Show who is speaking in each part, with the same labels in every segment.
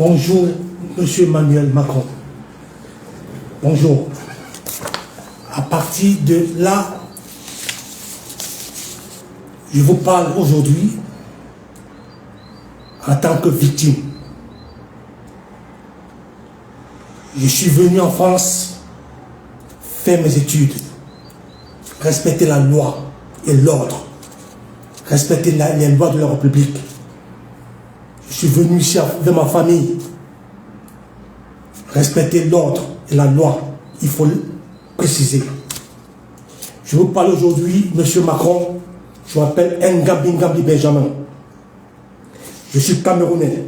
Speaker 1: Bonjour, Monsieur Emmanuel Macron. Bonjour. À partir de là, je vous parle aujourd'hui en tant que victime. Je suis venu en France faire mes études, respecter la loi et l'ordre, respecter les lois de la République. Je suis venu ici avec ma famille, respecter l'ordre et la loi, il faut le préciser. Je vous parle aujourd'hui, Monsieur Macron, je m'appelle Ngambi Benjamin. Je suis Camerounais,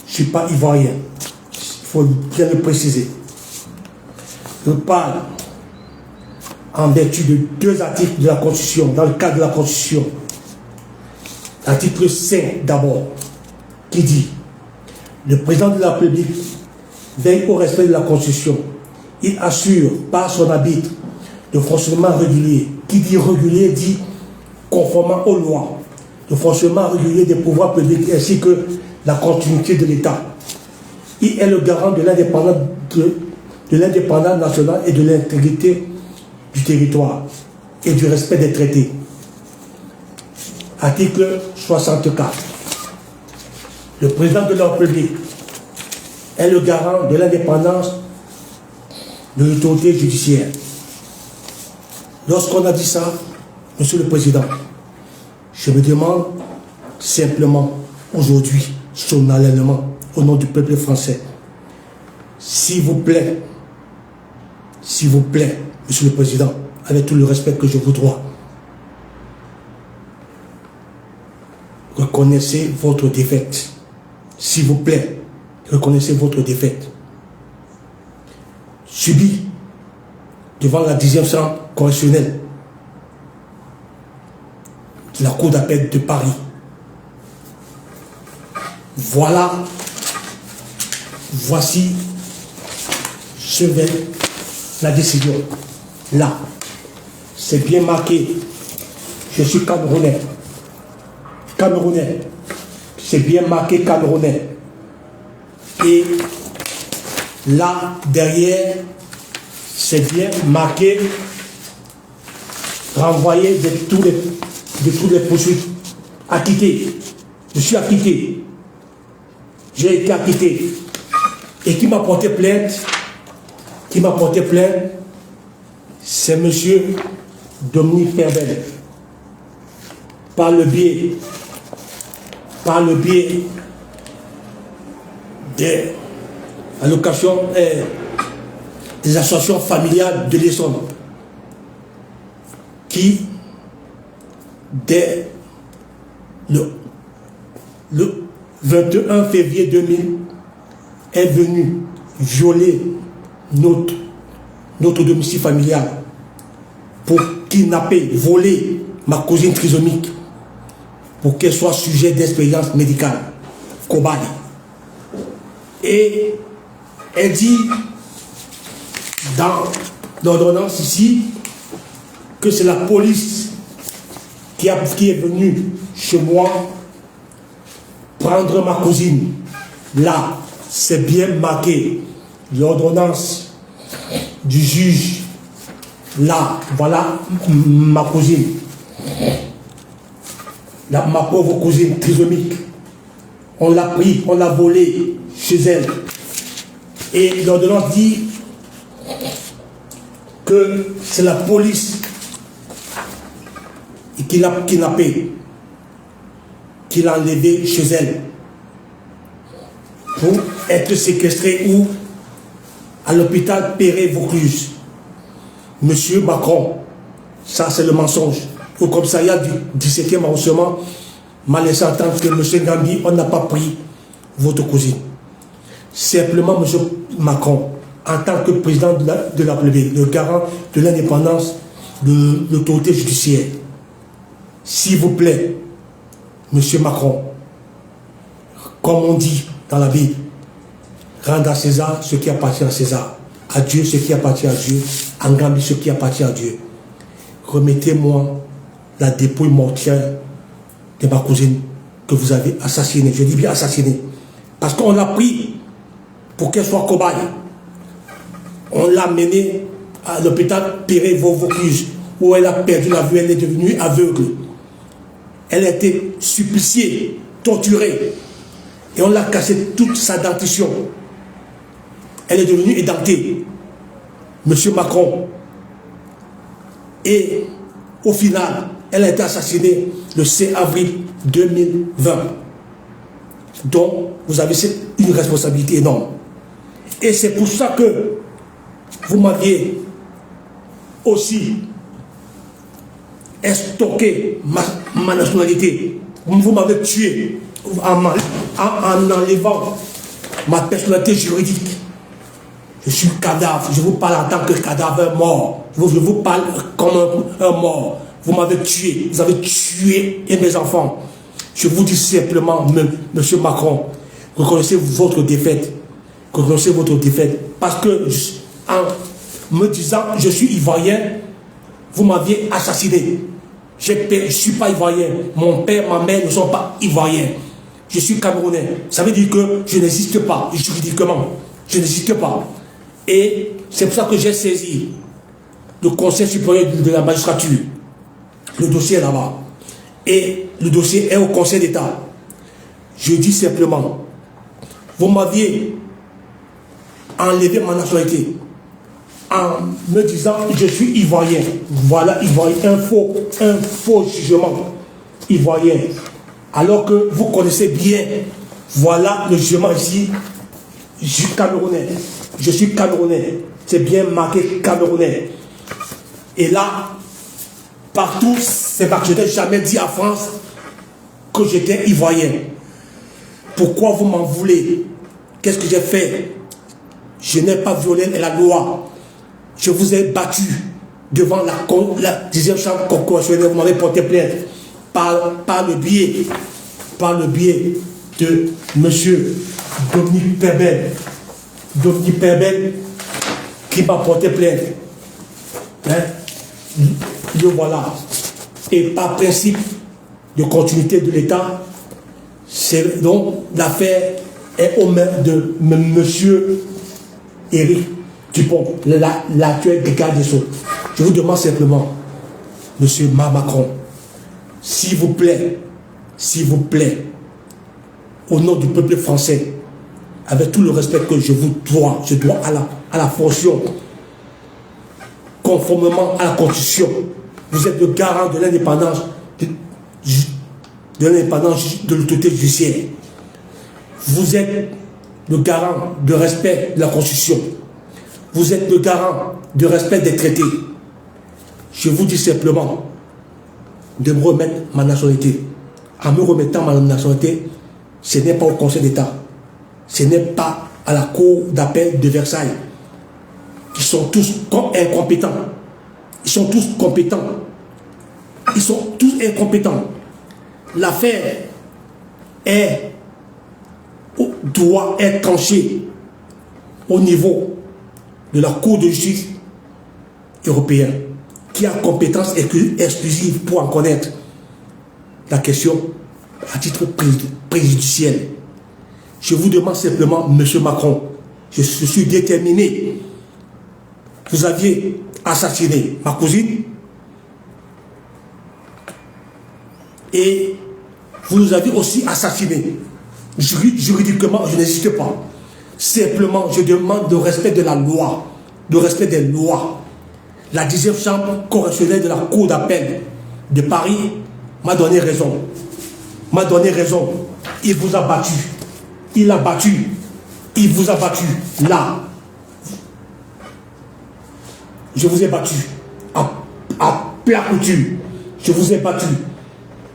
Speaker 1: je ne suis pas Ivoirien, il faut bien le préciser. Je parle en vertu de deux articles de la Constitution, dans le cadre de la Constitution. L'article 5 d'abord, qui dit « Le président de la République veille au respect de la Constitution. Il assure par son arbitre le fonctionnement régulier. » Qui dit régulier dit conformément aux lois. Le fonctionnement régulier des pouvoirs publics ainsi que la continuité de l'État. Il est le garant de l'indépendance nationale et de l'intégrité du territoire et du respect des traités. Article 64. Le président de la République est le garant de l'indépendance de l'autorité judiciaire. Lorsqu'on a dit ça, Monsieur le Président, je me demande simplement aujourd'hui, solennellement, au nom du peuple français, s'il vous plaît, Monsieur le Président, avec tout le respect que je vous dois, reconnaissez votre défaite. S'il vous plaît, reconnaissez votre défaite. Subie devant la 10e chambre correctionnelle de la Cour d'appel de Paris. Voici la décision. Là, c'est bien marqué. Je suis Camerounais. C'est bien marqué Camerounais. Et là, derrière, c'est bien marqué renvoyé de tous les poursuites. Acquitté. Je suis acquitté. J'ai été acquitté. Et qui m'a porté plainte, c'est monsieur Dominique Perben. Par le biais des allocations des associations familiales de l'Essonne qui, dès le 21 février 2000, est venu violer notre domicile familial pour kidnapper, voler ma cousine trisomique pour qu'elle soit sujet d'expérience médicale, cobaye. Et elle dit dans l'ordonnance ici que c'est la police qui est venue chez moi prendre ma cousine. Là, c'est bien marqué l'ordonnance du juge. Là, voilà ma cousine. Ma pauvre cousine trisomique. On l'a pris, on l'a volée chez elle. Et l'ordonnance dit que c'est la police qui l'a kidnappée, qui l'a enlevée chez elle pour être séquestrée ou à l'hôpital Perret-Vaucluse. Monsieur Macron, ça c'est le mensonge. Au commissariat du 17e arrondissement m'a laissé entendre que monsieur Ngambi, on n'a pas pris votre cousine. Simplement, monsieur Macron, en tant que président de la République, le garant de l'indépendance de l'autorité judiciaire, s'il vous plaît, monsieur Macron, comme on dit dans la Bible, rendre à César ce qui appartient à César, à Dieu ce qui appartient à Dieu, à Ngambi ce qui appartient à Dieu. Remettez-moi la dépouille mortière de ma cousine que vous avez assassinée. Je dis bien assassinée. Parce qu'on l'a pris pour qu'elle soit cobaye. On l'a menée à l'hôpital Péré-Vaucluse, où elle a perdu la vue, elle est devenue aveugle. Elle a été suppliciée, torturée. Et on l'a cassé toute sa dentition. Elle est devenue édentée. Monsieur Macron. Et au final, elle a été assassinée le 6 avril 2020. Donc, vous avez une responsabilité énorme. Et c'est pour ça que vous m'aviez aussi stocké ma nationalité. Vous m'avez tué en enlevant ma personnalité juridique. Je suis cadavre, je vous parle en tant que cadavre mort. Je vous parle comme un mort. Vous m'avez tué, vous avez tué mes enfants. Je vous dis simplement, monsieur Macron, reconnaissez votre défaite. Reconnaissez votre défaite. Parce que, en me disant, je suis ivoirien, vous m'aviez assassiné. Je ne suis pas ivoirien. Mon père, ma mère ne sont pas ivoiriens. Je suis camerounais. Ça veut dire que je n'existe pas, juridiquement. Je n'existe pas. Et c'est pour ça que j'ai saisi le Conseil supérieur de la magistrature. Le dossier est là-bas. Et le dossier est au Conseil d'État. Je dis simplement, vous m'aviez enlevé ma nationalité en me disant je suis ivoirien. Voilà, ivoirien, un faux jugement ivoirien. Alors que vous connaissez bien, voilà le jugement ici, je suis camerounais. Je suis camerounais. C'est bien marqué camerounais. Et là, partout, c'est parce que je n'ai jamais dit à France que j'étais ivoirien. Pourquoi vous m'en voulez? Qu'est-ce que j'ai fait? Je n'ai pas violé la loi. Je vous ai battu devant la 10e chambre constitutionnelle. Vous m'avez porté plainte par le biais de M. Dominique Perbel. Dominique Perbel qui m'a porté plainte. Hein? Le voilà. Et par principe de continuité de l'État, donc l'affaire est aux mains de M. Éric Dupont, l'actuel garde des Sceaux. Je vous demande simplement, M. Macron, s'il vous plaît, au nom du peuple français, avec tout le respect que je vous dois, à la fonction, conformément à la Constitution, vous êtes le garant de l'indépendance de l'autorité judiciaire. Vous êtes le garant de respect de la Constitution. Vous êtes le garant de respect des traités. Je vous dis simplement de me remettre ma nationalité. En me remettant ma nationalité, ce n'est pas au Conseil d'État. Ce n'est pas à la Cour d'appel de Versailles. Ils sont tous incompétents. Ils sont tous compétents. Ils sont tous incompétents. L'affaire doit être tranchée au niveau de la Cour de justice européenne, qui a compétence exclusive pour en connaître la question à titre préjudiciel. Je vous demande simplement, M. Macron, je suis déterminé. Vous aviez assassiné ma cousine et vous nous avez aussi assassiné. Juridiquement, je n'existe pas. Simplement, je demande le respect de la loi, le respect des lois. La 10e chambre correctionnelle de la Cour d'appel de Paris m'a donné raison. M'a donné raison. Il vous a battu. Il a battu. Il vous a battu. Là. Je vous ai battu. À plat couture. Je vous ai battu.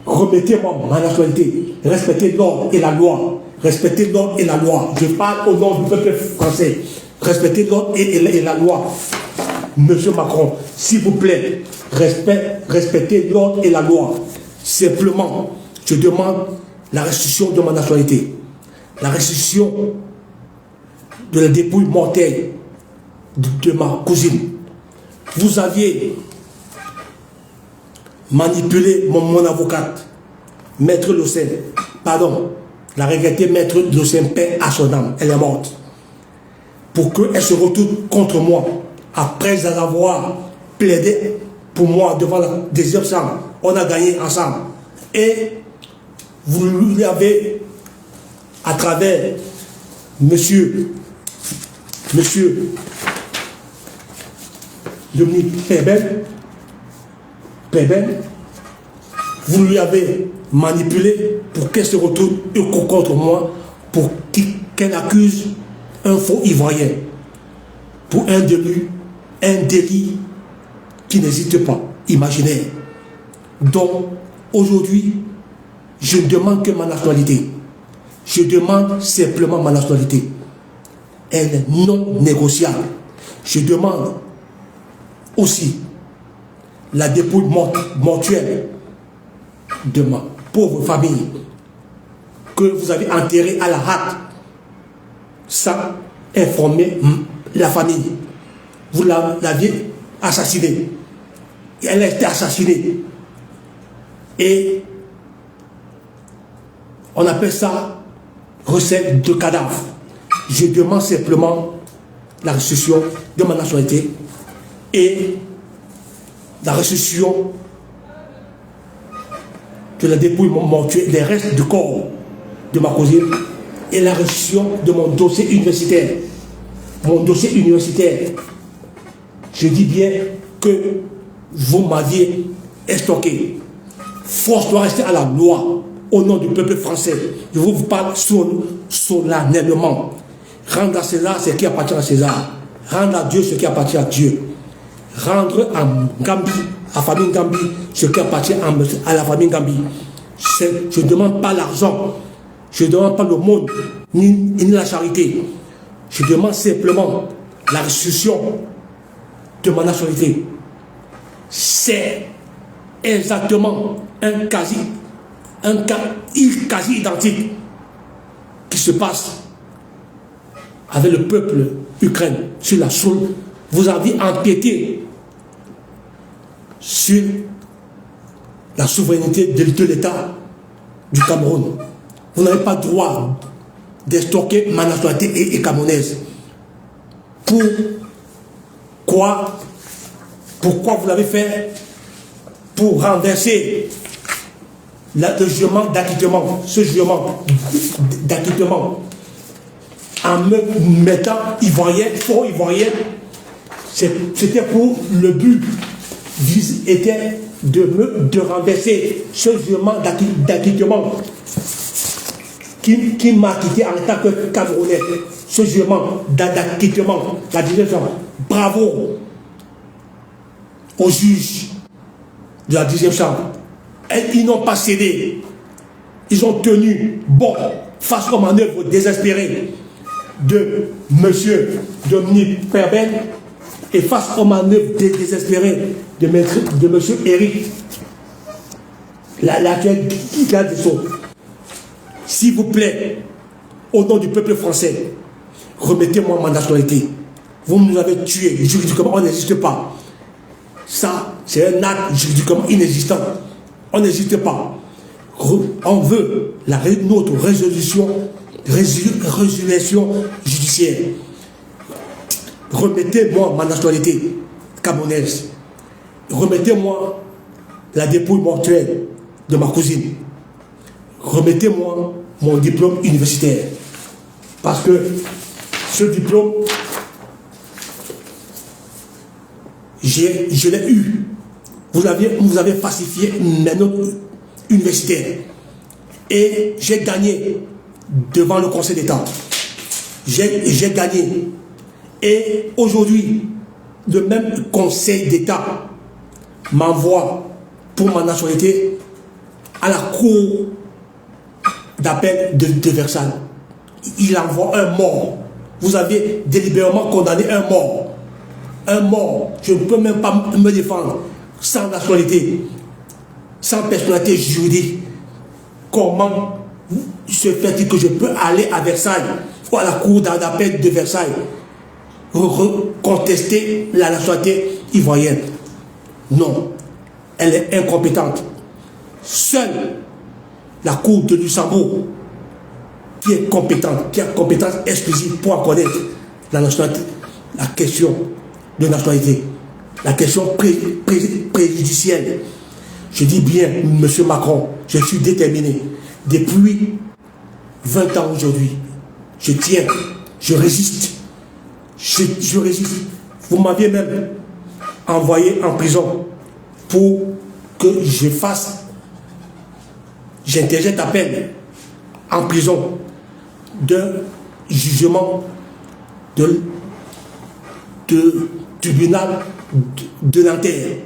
Speaker 1: Remettez-moi ma nationalité. Respectez l'ordre et la loi. Respectez l'ordre et la loi. Je parle au nom du peuple français. Respectez l'ordre et la loi. Monsieur Macron, s'il vous plaît, respectez l'ordre et la loi. Simplement, je demande la restitution de ma nationalité. La restitution de la dépouille mortelle de ma cousine. Vous aviez manipulé mon avocate, Maître Locel, pardon, la regrettée maître de Saint-Père à son âme, elle est morte. Pour qu'elle se retourne contre moi, après avoir plaidé pour moi devant la deuxième chambre, on a gagné ensemble. Et vous lui avez, à travers monsieur Dominique Pébel, vous lui avez manipulé pour qu'elle se retourne contre moi, pour qu'elle accuse un faux ivoirien pour un délit qui n'existe pas, imaginaire. Donc, aujourd'hui, je ne demande que ma nationalité. Je demande simplement ma nationalité. Elle est non négociable. Je demande aussi la dépouille mortuaire de ma pauvre famille que vous avez enterrée à la hâte sans informer la famille. Vous l'aviez assassinée. Elle a été assassinée. Et on appelle ça recette de cadavre. Je demande simplement la restitution de ma nationalité et la restitution de la dépouille mortuaire, des restes du corps de ma cousine et la restitution de mon dossier universitaire. Mon dossier universitaire, je dis bien que vous m'aviez stocké. Force doit rester à la loi au nom du peuple français. Je vous parle solennellement. Rendre à César ce qui appartient à César. Rendre à Dieu ce qui appartient à Dieu. Rendre à Gambie, à la famille Gambie, ce qui appartient à la famille Gambie. Je ne demande pas l'argent. Je ne demande pas le monde, ni la charité. Je demande simplement la restitution de ma nationalité. C'est exactement un cas quasi identique qui se passe avec le peuple ukrainien sur la soule. Vous avez empiété sur la souveraineté de l'État du Cameroun. Vous n'avez pas le droit de stocker ma nationalité et camerounaise. Pourquoi vous l'avez fait? Pour renverser le jugement d'acquittement, ce jugement d'acquittement, en me mettant ivoirien, faux ivoirien, c'était pour le but était de renverser ce jugement d'acquittement qui m'a quitté en tant que Camerounais. Ce jugement d'acquittement, la direction, bravo aux juges de la 10e chambre. Et ils n'ont pas cédé. Ils ont tenu bon face aux manœuvres désespérées de M. Dominique Pébel et face aux manœuvres désespérées de M. Eric, l'actuel garde des Sceaux. S'il vous plaît, au nom du peuple français, remettez-moi ma nationalité. Vous nous avez tués, juridiquement, on n'existe pas. Ça, c'est un acte juridiquement inexistant. On n'existe pas. On veut notre résolution judiciaire. Remettez-moi ma nationalité camerounaise. Remettez-moi la dépouille mortuaire de ma cousine. Remettez-moi mon diplôme universitaire. Parce que ce diplôme, je l'ai eu. Vous avez falsifié mes notes universitaires. Et j'ai gagné devant le Conseil d'État. J'ai gagné. Et aujourd'hui, le même Conseil d'État m'envoie pour ma nationalité à la Cour d'appel de Versailles. Il envoie un mort. Vous avez délibérément condamné un mort. Un mort. Je ne peux même pas me défendre sans nationalité, sans personnalité juridique. Comment se fait-il que je peux aller à Versailles ou à la Cour d'appel de Versailles contester la nationalité ivoirienne? Non, elle est incompétente. Seule la Cour de Luxembourg qui est compétente, qui a compétence exclusive pour connaître la nationalité, la question de nationalité, la question préjudicielle. Je dis bien, M. Macron, je suis déterminé. Depuis 20 ans aujourd'hui, je tiens, je résiste. Je résiste. Vous m'aviez même envoyé en prison pour que je fasse, j'interjecte appel en prison d'un jugement de tribunal de Nanterre.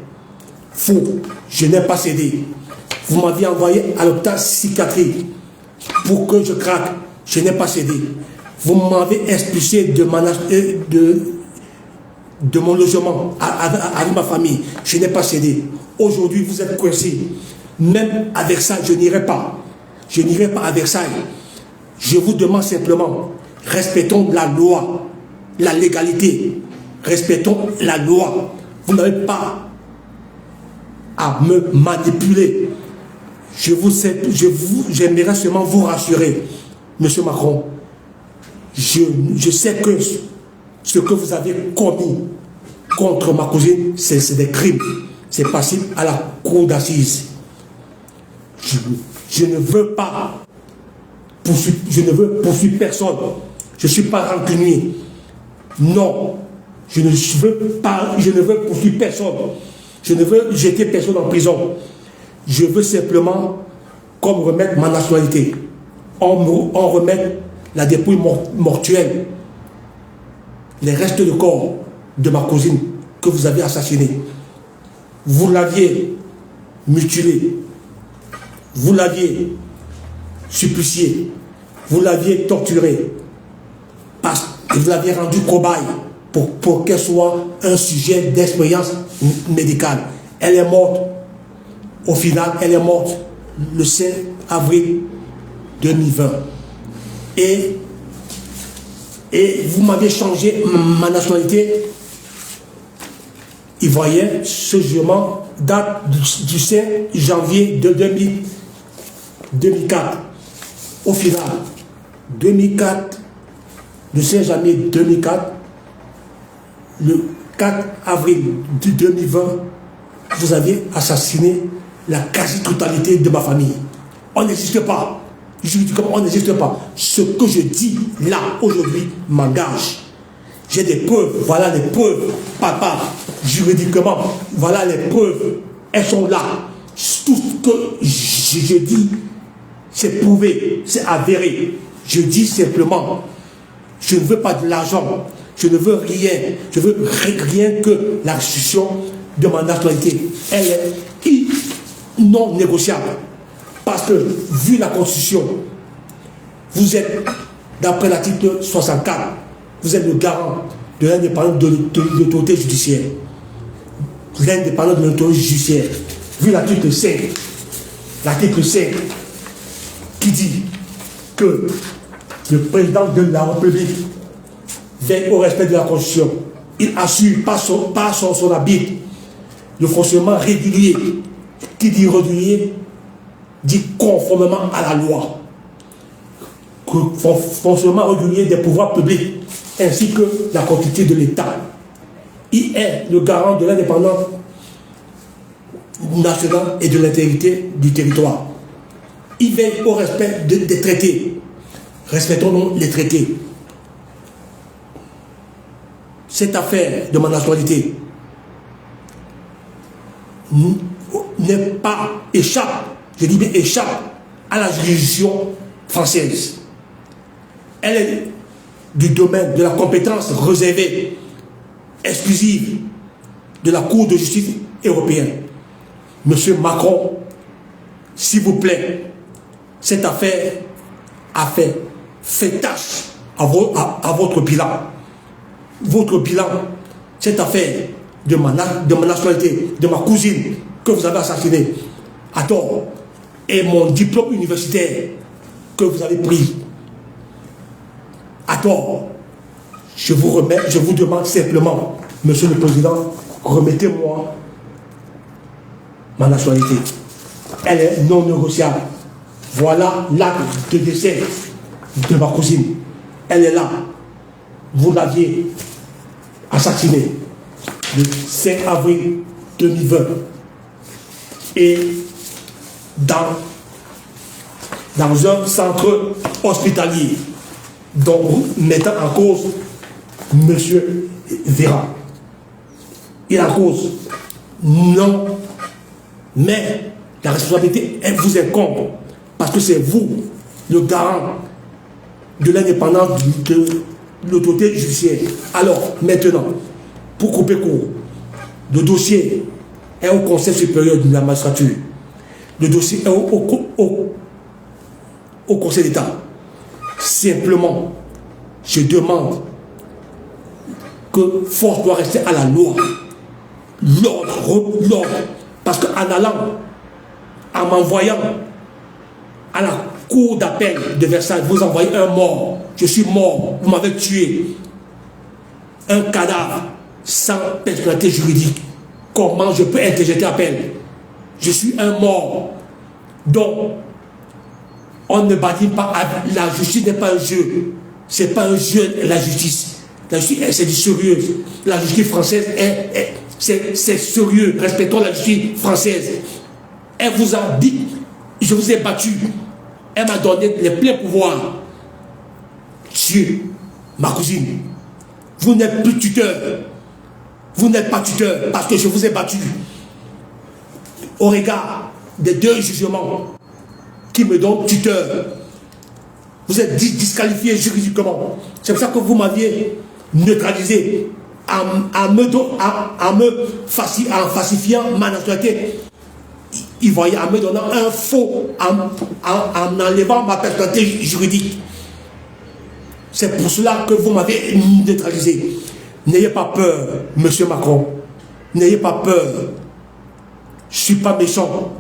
Speaker 1: Faux, je n'ai pas cédé. Vous m'aviez envoyé à l'hôpital psychiatrique pour que je craque. Je n'ai pas cédé. Vous m'avez expulsé de mon logement avec ma famille. Je n'ai pas cédé. Aujourd'hui, vous êtes coincé. Même à Versailles, je n'irai pas. Je n'irai pas à Versailles. Je vous demande simplement, respectons la loi, la légalité. Respectons la loi. Vous n'avez pas à me manipuler. J'aimerais seulement vous rassurer, M. Macron. Je sais que ce que vous avez commis contre ma cousine, c'est des crimes. C'est passible à la cour d'assises. Je ne veux pas poursuivre personne. Je ne suis pas rancunier. Non. Je ne veux poursuivre personne. Je ne veux jeter personne en prison. Je veux simplement qu'on me remette ma nationalité. On remette la dépouille mortuelle, les restes de corps de ma cousine que vous avez assassinée. Vous l'aviez mutilée, vous l'aviez suppliciée, vous l'aviez torturée, parce que vous l'aviez rendue cobaye pour qu'elle soit un sujet d'expérience médicale. Elle est morte, au final, elle est morte le 5 avril 2020. Et vous m'avez changé ma nationalité ivoirienne. Ce jugement date du 5 janvier de 2004. Au final, 2004, le 5 janvier 2004, le 4 avril 2020, vous avez assassiné la quasi-totalité de ma famille. On n'existe pas. Juridiquement, on n'existe pas. Ce que je dis là, aujourd'hui, m'engage. J'ai des preuves. Voilà les preuves. Papa, juridiquement, voilà les preuves. Elles sont là. Tout ce que je dis, c'est prouvé, c'est avéré. Je dis simplement, je ne veux pas de l'argent. Je ne veux rien. Je veux rien que la restitution de ma nationalité. Elle est non négociable. Parce que, vu la Constitution, vous êtes, d'après l'article 64, vous êtes le garant de l'indépendance de l'autorité judiciaire. L'indépendance de l'autorité judiciaire. Vu l'article 5, qui dit que le président de la République veille au respect de la Constitution. Il assure par son habit le fonctionnement régulier. Qui dit régulier dit conformément à la loi. Fonctionnement régulier des pouvoirs publics ainsi que la continuité de l'État. Il est le garant de l'indépendance nationale et de l'intégrité du territoire. Il veille au respect des traités. Respectons les traités. Cette affaire de ma nationalité n'est pas échappe, je dis bien échappe à la juridiction française. Elle est du domaine de la compétence réservée, exclusive de la Cour de justice européenne. Monsieur Macron, s'il vous plaît, cette affaire a fait tâche à votre bilan. Votre bilan, cette affaire de ma nationalité, de ma cousine que vous avez assassinée à tort, et mon diplôme universitaire que vous avez pris à tort. Je vous demande simplement, Monsieur le Président, remettez-moi ma nationalité. Elle est non négociable. Voilà l'acte de décès de ma cousine. Elle est là. Vous l'aviez assassinée le 5 avril 2020. Et dans un centre hospitalier, dont mettant en cause M. Véran. Il est en cause. Non. Mais la responsabilité, elle vous incombe. Parce que c'est vous, le garant de l'indépendance de l'autorité judiciaire. Alors, maintenant, pour couper court, le dossier est au Conseil supérieur de la magistrature. Le dossier est au Conseil d'État. Simplement, je demande que force doit rester à la loi. L'ordre. Parce qu'en allant, en m'envoyant à la cour d'appel de Versailles, vous envoyez un mort. Je suis mort. Vous m'avez tué. Un cadavre sans personnalité juridique. Comment je peux interjeter appel? Je suis un mort. Donc, on ne badine pas. La justice n'est pas un jeu. C'est pas un jeu, la justice. La justice, c'est du sérieux. La justice française, c'est sérieux. Respectons la justice française. Elle vous a dit, je vous ai battu. Elle m'a donné les pleins pouvoirs. Dieu, ma cousine, vous n'êtes plus tuteur. Vous n'êtes pas tuteur parce que je vous ai battu. Au regard des deux jugements qui me donnent tuteur, vous êtes disqualifié juridiquement. C'est pour ça que vous m'aviez neutralisé en falsifiant ma nationalité. Il voyait en me donnant un faux, en enlevant ma personnalité juridique. C'est pour cela que vous m'avez neutralisé. N'ayez pas peur, monsieur Macron. N'ayez pas peur. Je ne suis pas méchant.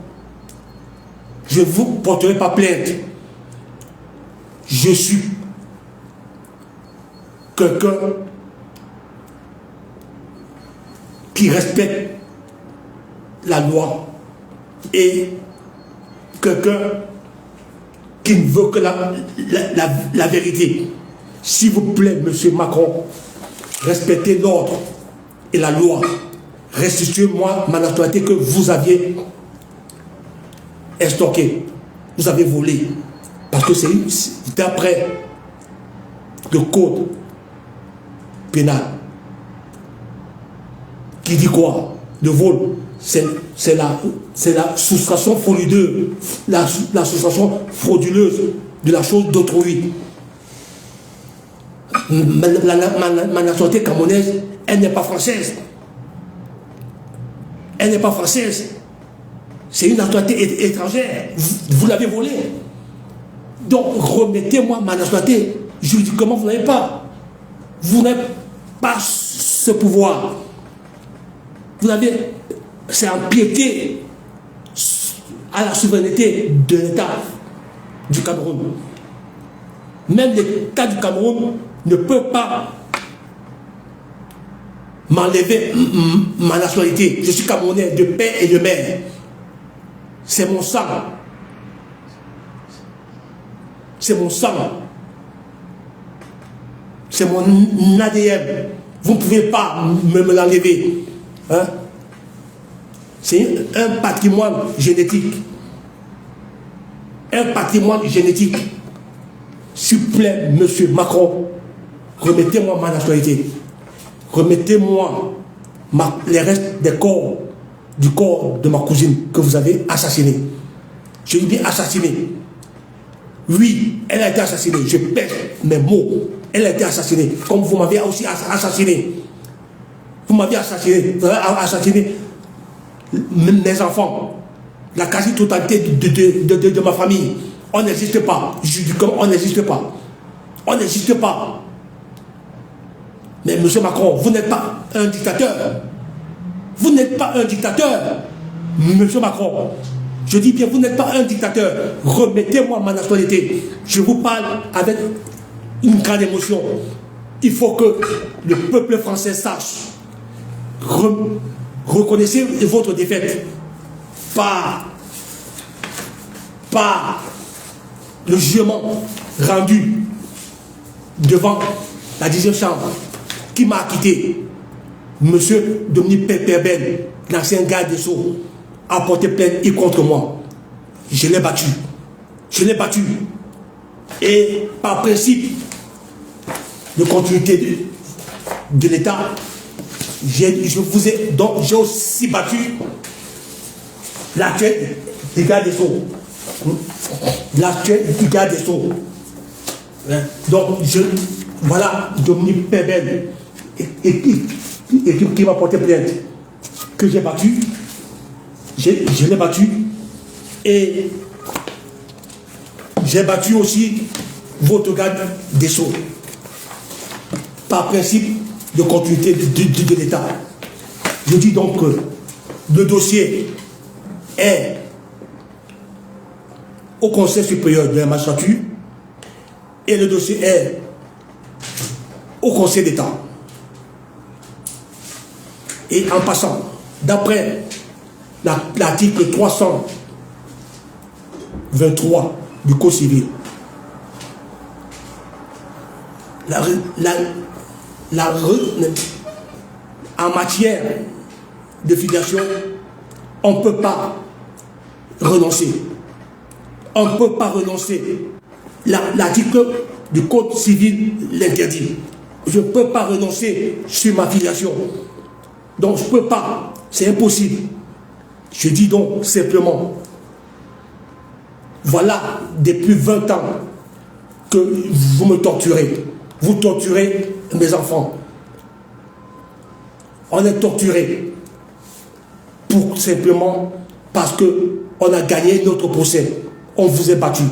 Speaker 1: Je ne vous porterai pas plainte. Je suis quelqu'un qui respecte la loi et quelqu'un qui ne veut que la vérité. S'il vous plaît, monsieur Macron, respectez l'ordre et la loi. Restituez-moi ma nationalité que vous aviez stockée. Vous avez volé. Parce que c'est d'après le code pénal qui dit quoi? Le vol, c'est la soustraction frauduleuse, la soustraction frauduleuse de la chose d'autrui. Ma nationalité camerounaise, elle n'est pas française. Elle n'est pas française. C'est une nationalité étrangère. Vous l'avez volée. Donc remettez-moi ma nationalité. Juridiquement, vous n'avez pas. Vous n'avez pas ce pouvoir. Vous avez, c'est empiéter à la souveraineté de l'État du Cameroun. Même l'État du Cameroun ne peut pas m'enlever ma nationalité. Je suis Camerounais de père et de mère. C'est mon sang. C'est mon sang. C'est mon ADN. Vous ne pouvez pas me l'enlever. Hein? C'est un patrimoine génétique. Un patrimoine génétique. S'il vous plaît, monsieur Macron, remettez-moi ma nationalité. Remettez-moi les restes du corps de ma cousine que vous avez assassiné. Je dis bien assassiné. Oui, elle a été assassinée. Je pèse mes mots. Elle a été assassinée. Comme vous m'avez aussi assassiné. Vous m'avez assassiné mes enfants. La quasi-totalité de ma famille. On n'existe pas. Je dis comme on n'existe pas. On n'existe pas. Mais monsieur Macron, vous n'êtes pas un dictateur. Vous n'êtes pas un dictateur. Monsieur Macron, je dis bien, vous n'êtes pas un dictateur. Remettez-moi ma nationalité. Je vous parle avec une grande émotion. Il faut que le peuple français sache. Reconnaissez votre défaite. Pas le jugement rendu devant la 10e chambre qui m'a acquitté, monsieur Dominique Perbel, l'ancien garde des Sceaux, a porté plainte contre moi. Je l'ai battu. Je l'ai battu. Et par principe de continuité de l'État, j'ai aussi battu l'actuel garde des Sceaux. L'actuel garde des Sceaux. Donc, voilà Dominique Perbel qui m'a porté plainte, que j'ai battu. Je l'ai battu. Et j'ai battu aussi votre garde des Sceaux. Par principe de continuité de l'État. Je dis donc que le dossier est au Conseil supérieur de la magistrature et le dossier est au Conseil d'État. Et en passant, d'après l'article 323 du Code civil, en matière de filiation, on ne peut pas renoncer. On ne peut pas renoncer. L'article du Code civil l'interdit. Je ne peux pas renoncer sur ma filiation. Donc je ne peux pas. C'est impossible. Je dis donc simplement, voilà depuis 20 ans que vous me torturez. Vous torturez mes enfants. On est torturé pour simplement parce qu'on a gagné notre procès. On vous a battu.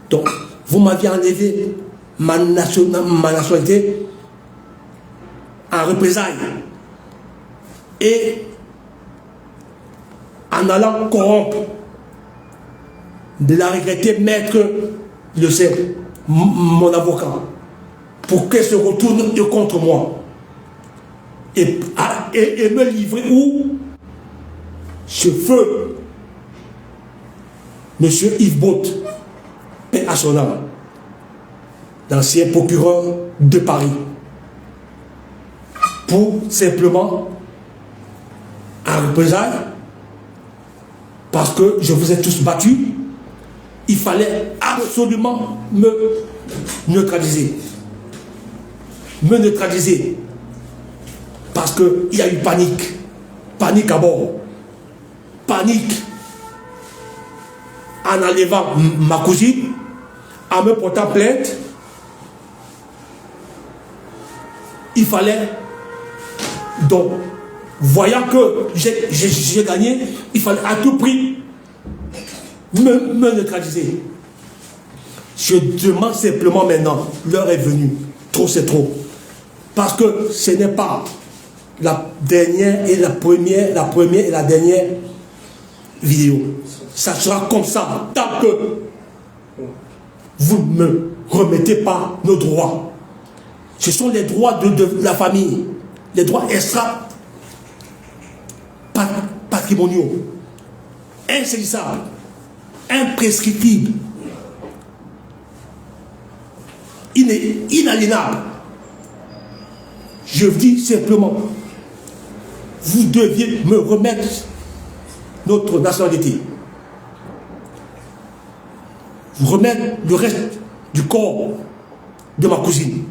Speaker 1: Donc, vous m'aviez enlevé ma nationalité en représailles. Et en allant corrompre de la regretter maître Le Sait, mon avocat, pour qu'elle se retourne contre moi et me livrer où je veux monsieur Yves Bott, paix à son âme, l'ancien procureur de Paris, pour simplement en représailles, parce que je vous ai tous battus, il fallait absolument me neutraliser. Me neutraliser. Parce qu'il y a eu panique. Panique à bord. Panique en enlevant ma cousine, en me portant plainte. Il fallait donc, voyant que j'ai gagné, il fallait à tout prix me neutraliser. Je demande simplement maintenant, l'heure est venue, trop c'est trop. Parce que ce n'est pas la dernière et la première et la dernière vidéo. Ça sera comme ça, tant que vous ne me remettez pas nos droits. Ce sont les droits de la famille, les droits extra patrimoniaux, insaisissables, imprescriptibles, inaliénables. Je dis simplement, vous deviez me remettre notre nationalité. Vous remettre le reste du corps de ma cousine.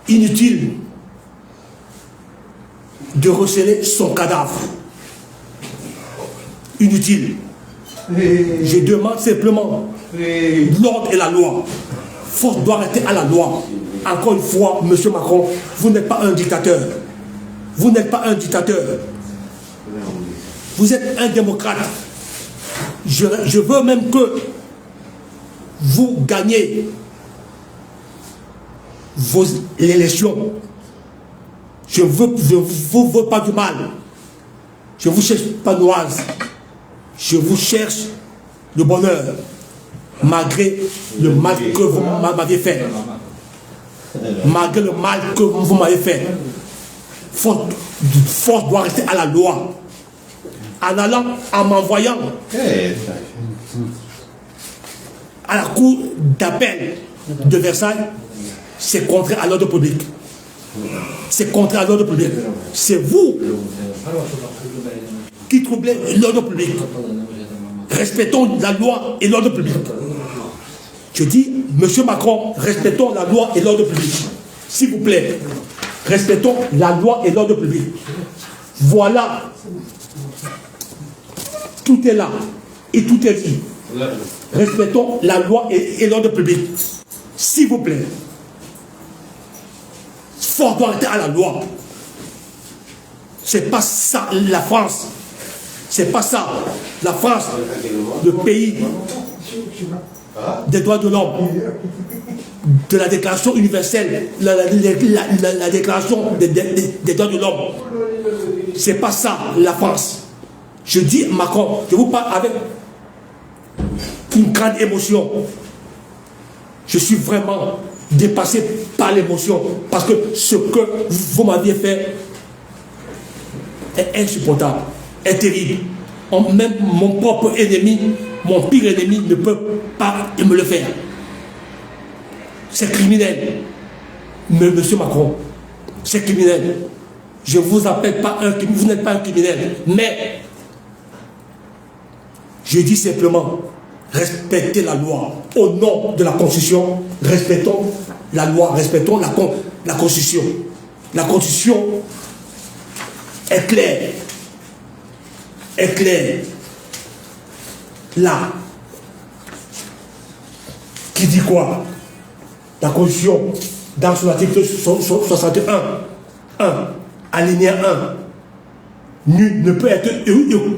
Speaker 1: Inutile de receler son cadavre. Inutile. Je demande simplement l'ordre et la loi. Force doit rester à la loi. Encore une fois, monsieur Macron, vous n'êtes pas un dictateur. Vous n'êtes pas un dictateur. Vous êtes un démocrate. Je veux même que vous gagnez l'élection. Je ne vous veux pas du mal. Je ne vous cherche pas noise. Je vous cherche le bonheur, malgré le mal que vous m'avez fait. Malgré le mal que vous m'avez fait. Force doit rester à la loi. En allant, en m'envoyant à la cour d'appel de Versailles, c'est contraire à l'ordre public. C'est contraire à l'ordre public. C'est vous qui troublez l'ordre public. Respectons la loi et l'ordre public. Je dis, Monsieur Macron, respectons la loi et l'ordre public. S'il vous plaît, respectons la loi et l'ordre public. Voilà. Tout est là. Et tout est dit. Respectons la loi et l'ordre public. S'il vous plaît. Fort doit être à la loi. C'est pas ça la France. C'est pas ça. La France, le pays des droits de l'homme, de la déclaration universelle, la déclaration des droits de l'homme. C'est pas ça la France. Je dis Macron, je vous parle avec une grande émotion. Je suis vraiment dépassé par l'émotion parce que ce que vous m'aviez fait est insupportable, est terrible. Même mon propre ennemi, mon pire ennemi ne peut pas me le faire. C'est criminel. Mais Monsieur Macron, c'est criminel. Je ne vous appelle pas un criminel, vous n'êtes pas un criminel, mais je dis simplement, respectez la loi. Au nom de la Constitution, respectons la loi, respectons la Constitution. La Constitution est claire. Est claire. Là. Qui dit quoi? La Constitution, dans son article 61, 1, alinéa 1, nul ne peut être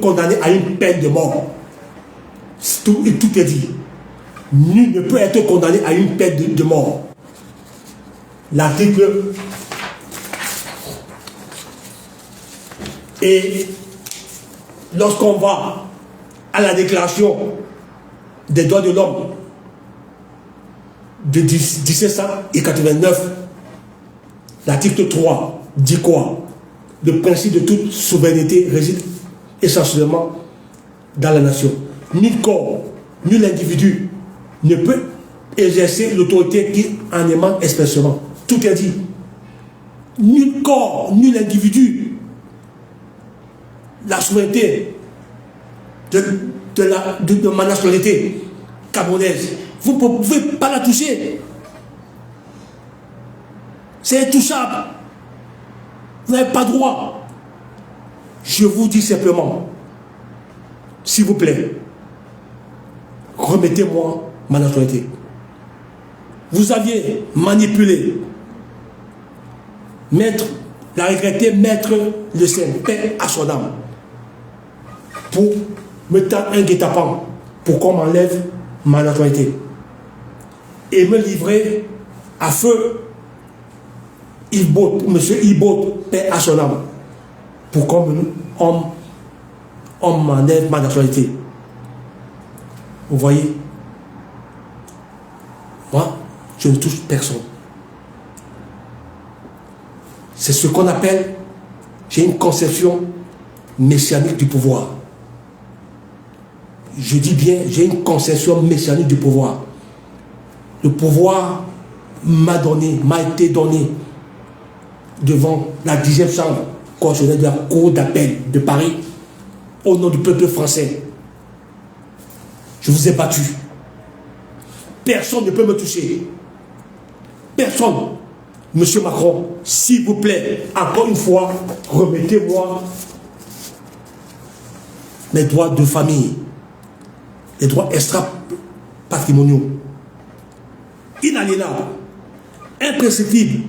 Speaker 1: condamné à une peine de mort. Tout est dit. Nul ne peut être condamné à une peine de mort. L'article et lorsqu'on va à la déclaration des droits de l'homme de 1789, l'article 3 dit quoi? Le principe de toute souveraineté réside essentiellement dans la nation. Nul corps, nul individu ne peut exercer l'autorité qui en émane expressément. Tout est dit. Nul corps, nul individu. La souveraineté de ma nationalité camerounaise, vous ne pouvez pas la toucher. C'est intouchable. Vous n'avez pas droit. Je vous dis simplement, s'il vous plaît, remettez-moi ma nationalité. Vous aviez manipulé maître, la regrettée maître Le Saint, paix à son âme, pour me tendre un guet-apens pour qu'on m'enlève ma nationalité et me livrer à feu monsieur Ibot, paix à son âme, pour qu'on m'enlève ma nationalité. Vous voyez, moi, je ne touche personne. C'est ce qu'on appelle, j'ai une conception messianique du pouvoir. Je dis bien, j'ai une conception messianique du pouvoir. Le pouvoir m'a été donné devant la 10e chambre constitutionnelle de la Cour d'appel de Paris, au nom du peuple français. Je vous ai battu. Personne ne peut me toucher. Personne. Monsieur Macron, s'il vous plaît, encore une fois, remettez-moi mes droits de famille, les droits extra-patrimoniaux, inaliénables, imprescriptibles,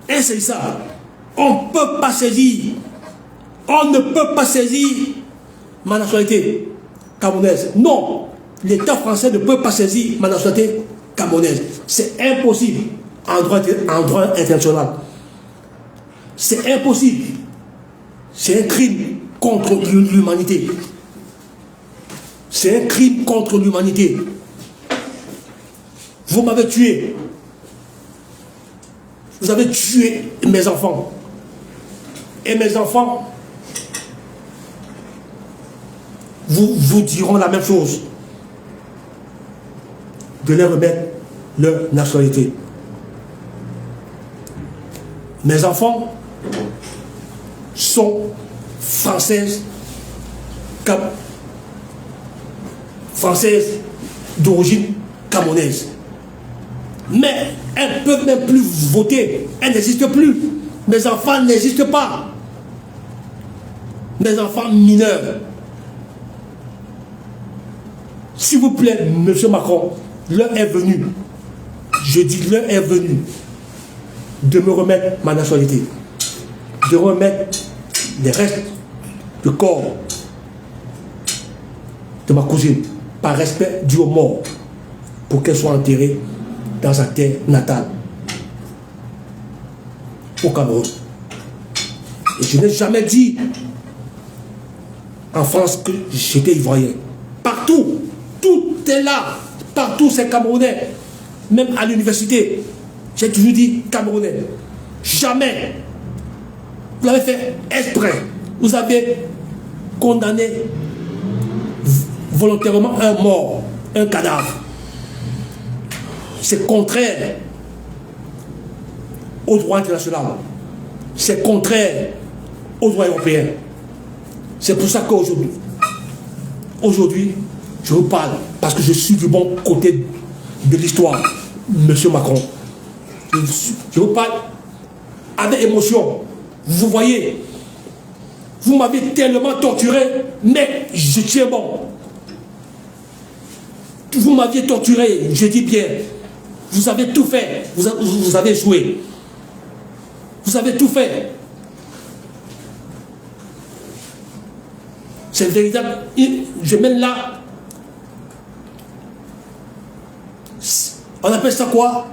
Speaker 1: insaisissables. On ne peut pas saisir. On ne peut pas saisir ma nationalité camerounaise. Non. L'État français ne peut pas saisir ma nationalité camerounaise. C'est impossible en droit international. C'est impossible. C'est un crime contre l'humanité. C'est un crime contre l'humanité. Vous m'avez tué. Vous avez tué mes enfants. Et mes enfants vous diront la même chose. de leur remettre leur nationalité. Mes enfants sont françaises d'origine camerounaise. Mais elles ne peuvent même plus voter. Elles n'existent plus. Mes enfants n'existent pas. Mes enfants mineurs. S'il vous plaît, monsieur Macron, l'heure est venue. Je dis l'heure est venue de me remettre ma nationalité. De remettre les restes de corps de ma cousine, par respect dû aux morts, pour qu'elle soit enterrée dans sa terre natale, au Cameroun. Et je n'ai jamais dit en France que j'étais ivoirien. Partout, tout est là. Partout, c'est camerounais. Même à l'université, j'ai toujours dit camerounais. Jamais. Vous l'avez fait exprès. Vous avez condamné volontairement un mort, un cadavre. C'est contraire au droit international. C'est contraire au droit européen. C'est pour ça qu'aujourd'hui, je vous parle parce que je suis du bon côté de l'histoire, monsieur Macron. Je vous parle avec émotion. Vous voyez, vous m'avez tellement torturé, mais je tiens bon. Vous m'aviez torturé, je dis bien. Vous avez tout fait. Vous avez joué. Vous avez tout fait. C'est véritable. Je mène là. On appelle ça quoi?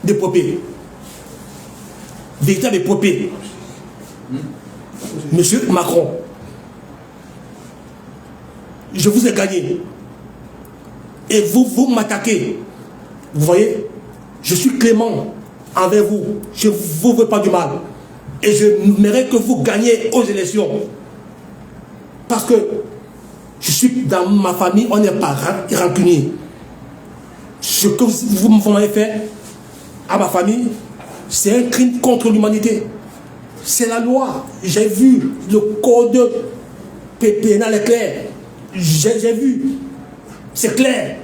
Speaker 1: Des épopée. Véritable épopée. Monsieur Macron, je vous ai gagné. Et vous m'attaquez. Vous voyez, je suis clément envers vous. Je ne vous veux pas du mal. Et je mérite que vous gagnez aux élections. Parce que je suis dans ma famille, on n'est pas rancunier. Ce que vous m'avez fait à ma famille, c'est un crime contre l'humanité. C'est la loi. J'ai vu le code pénal est clair. J'ai vu. C'est clair.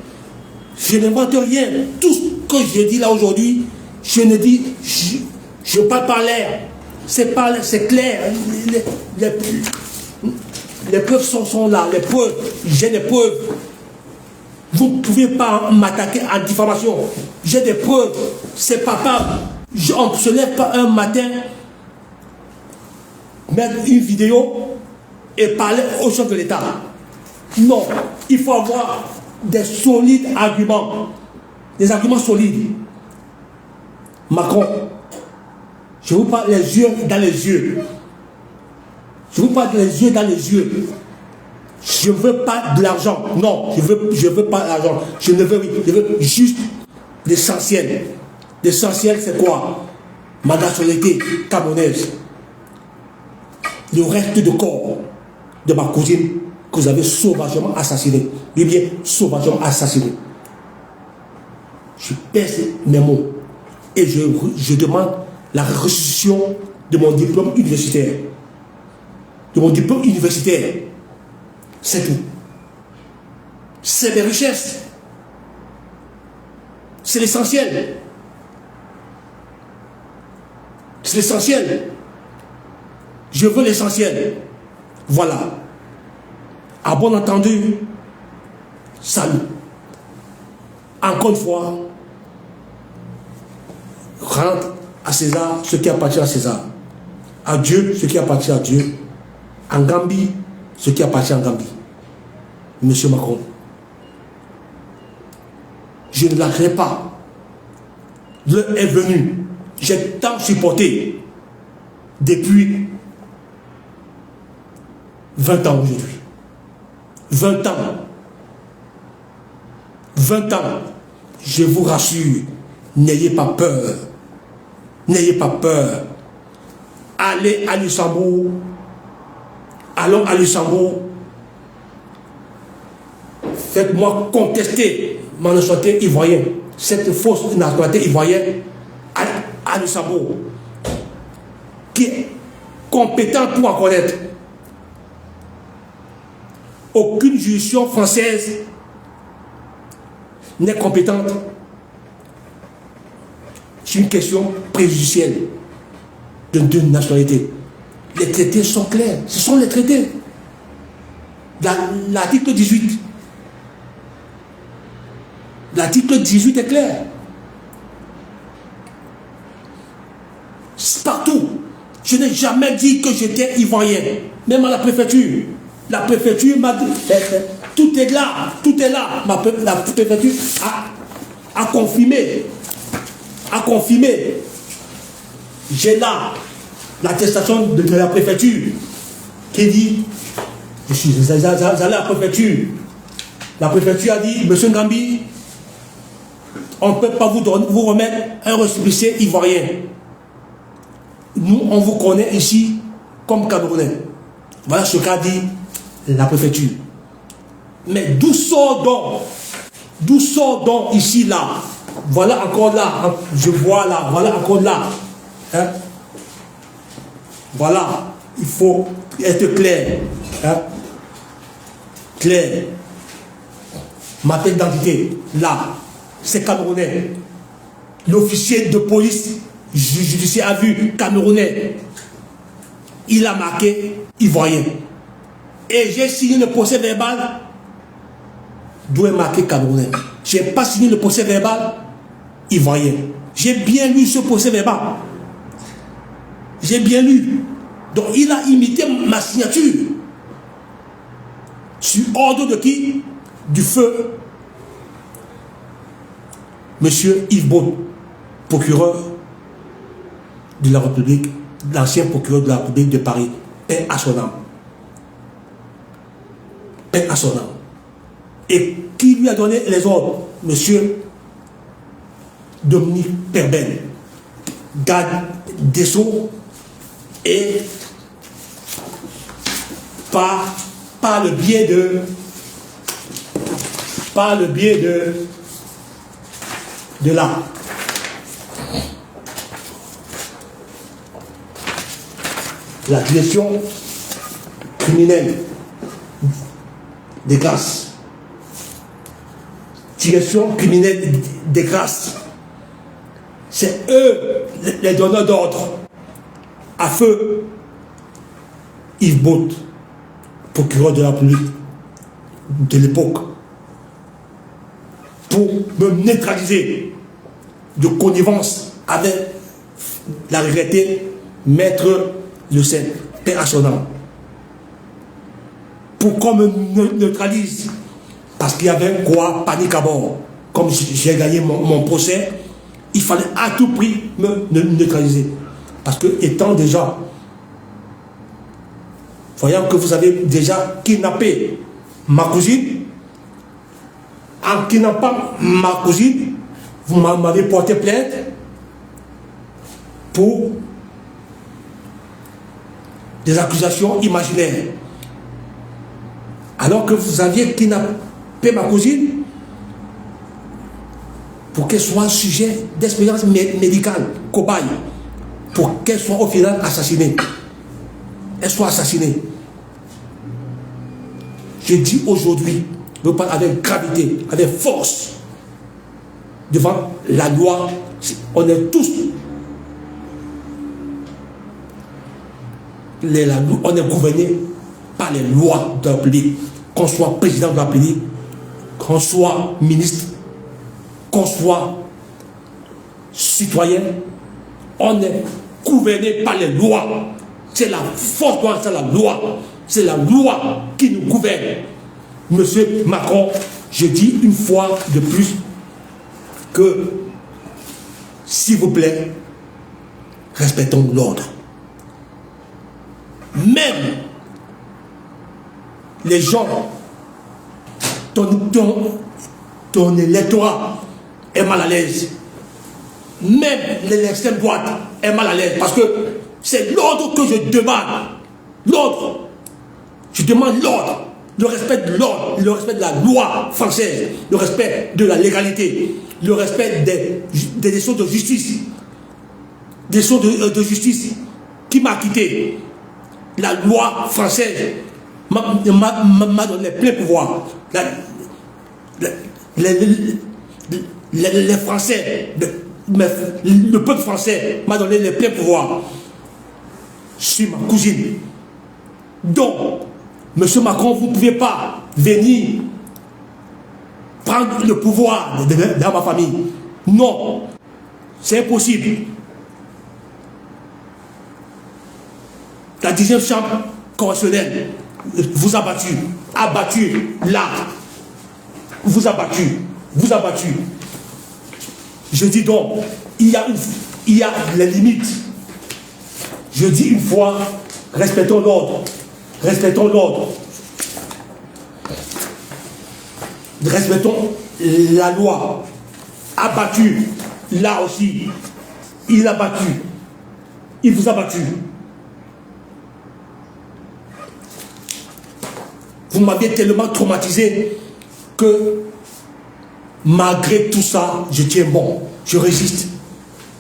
Speaker 1: Je n'invente rien. Tout ce que je dis là aujourd'hui, je ne dis, je ne parle pas l'air. C'est clair. Les preuves sont là. Les preuves. J'ai des preuves. Vous ne pouvez pas m'attaquer en diffamation. J'ai des preuves. C'est papable. On ne se lève pas un matin, mettre une vidéo et parler au chef de l'État. Non. Il faut avoir des solides arguments. Des arguments solides. Macron, je vous parle les yeux dans les yeux. Je vous parle les yeux dans les yeux. Je ne veux pas de l'argent. Non, je veux pas l'argent. Je veux juste l'essentiel. L'essentiel, c'est quoi? Ma nationalité camerounaise. Le reste de corps de ma cousine que vous avez sauvagement assassiné. Oui, bien, sauvagement assassiné. Je pèse mes mots. Et je demande la restitution de mon diplôme universitaire. De mon diplôme universitaire. C'est tout. C'est des richesses. C'est l'essentiel. C'est l'essentiel. Je veux l'essentiel. Voilà. À bon entendu, salut. Encore une fois, rentre à César ce qui appartient à César. À Dieu ce qui appartient à Dieu. En Gambie, ce qui appartient en Gambie. Monsieur Macron, je ne lâcherai pas. L'heure est venue. J'ai tant supporté depuis 20 ans aujourd'hui. 20 ans. 20 ans. Je vous rassure, n'ayez pas peur. N'ayez pas peur. Allez à Luxembourg. Allons à Luxembourg. faites-moi contester ma nationalité ivoirienne, cette fausse nationalité ivoirienne à Luxembourg, qui est compétent pour en connaître. Aucune juridiction française n'est compétente sur une question préjudicielle de nationalité. Les traités sont clairs. Ce sont les traités. L'article 18. L'article 18 est clair. Partout. Je n'ai jamais dit que j'étais ivoirien. Même à la préfecture. La préfecture m'a dit, tout est là, tout est là. La préfecture a confirmé. A confirmé. J'ai là l'attestation de la préfecture qui dit, je suis allé à la préfecture. La préfecture a dit, monsieur Ngambi, on ne peut pas vous remettre un récépissé ivoirien. Nous, on vous connaît ici comme Camerounais. Voilà ce qu'a dit la préfecture. Mais d'où sort donc ici, là? Voilà encore là, je vois là, voilà encore là. Hein? Voilà, il faut être clair. Hein? Clair. Ma tête d'identité, là, c'est Camerounais. L'officier de police judiciaire a vu Camerounais. Il a marqué ivoirien. Et j'ai signé le procès verbal d'où est marqué Camerounais. Je n'ai pas signé le procès verbal ivoirien. J'ai bien lu ce procès verbal. J'ai bien lu. Donc il a imité ma signature. Sur ordre de qui? Du feu Monsieur Yves Beaune, procureur de la République, l'ancien procureur de la République de Paris, paix à son âme. Paix à son âme. Et qui lui a donné les ordres? Monsieur Dominique Perben, garde des Sceaux, et par le biais de la direction criminelle des grâces. Direction criminelle des grâces. C'est eux les donneurs d'ordre. À feu Yves Beaune, procureur de la République de l'époque, pour me neutraliser de connivence avec la regrettée maître Le Sen, paix à son âme. Pour qu'on me neutralise, parce qu'il y avait quoi, panique à bord. Comme j'ai gagné mon procès, il fallait à tout prix me neutraliser. Parce que étant déjà, voyant que vous avez déjà kidnappé ma cousine, en kidnappant ma cousine, vous m'avez porté plainte pour des accusations imaginaires. Alors que vous aviez kidnappé ma cousine pour qu'elle soit sujet d'expérience médicale, cobaye, pour qu'elle soit au final assassinée. Elle soit assassinée. Je dis aujourd'hui, je parle avec gravité, avec force, devant la loi. On est tous, on est gouverné par les lois de la République, qu'on soit président de la République, qu'on soit ministre, qu'on soit citoyen, on est gouverné par les lois. C'est la force loi, c'est la loi. C'est la loi qui nous gouverne. Monsieur Macron, je dis une fois de plus que, s'il vous plaît, respectons l'ordre. Même les gens, ton électorat est mal à l'aise. Même l'extrême droite est mal à l'aise. Parce que c'est l'ordre que je demande. L'ordre. Je demande l'ordre. le respect de l'ordre, le respect de la loi française, le respect de la légalité, le respect des décisions de justice, des décisions de justice qui m'a quitté. La loi française m'a donné les pleins pouvoirs. Les Français, le peuple français m'a donné les pleins pouvoirs. Je suis ma cousine. Donc, Monsieur Macron, vous ne pouvez pas venir prendre le pouvoir dans ma famille. Non, c'est impossible. La 10e chambre conventionnelle vous a abattu, là, vous a battu. Je dis donc, il y a les limites. Je dis une fois, respectons l'ordre. Respectons l'ordre. Respectons la loi. Abattu, là aussi. Il a battu. Il vous a battu. Vous m'avez tellement traumatisé que malgré tout ça, je tiens bon. Je résiste.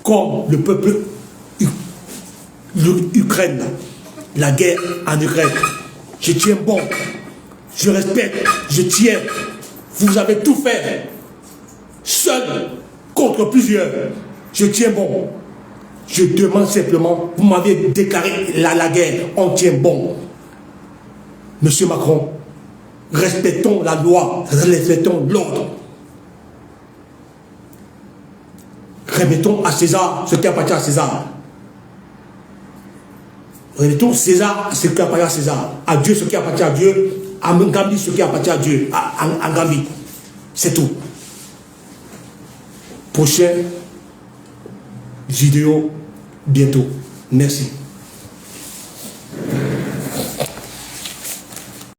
Speaker 1: Comme le peuple Ukraine. La guerre en Ukraine. Je tiens bon. Je respecte. Je tiens. Vous avez tout fait. Seul contre plusieurs. Je tiens bon. Je demande simplement, vous m'avez déclaré la guerre. On tient bon. Monsieur Macron, respectons la loi. Respectons l'ordre. Remettons à César ce qui appartient à César. Remettons César ce qui appartient à César. À Dieu ce qui appartient à Dieu. À Ngambi ce qui appartient à Dieu. À Ngambi. C'est tout. Prochaine vidéo bientôt. Merci.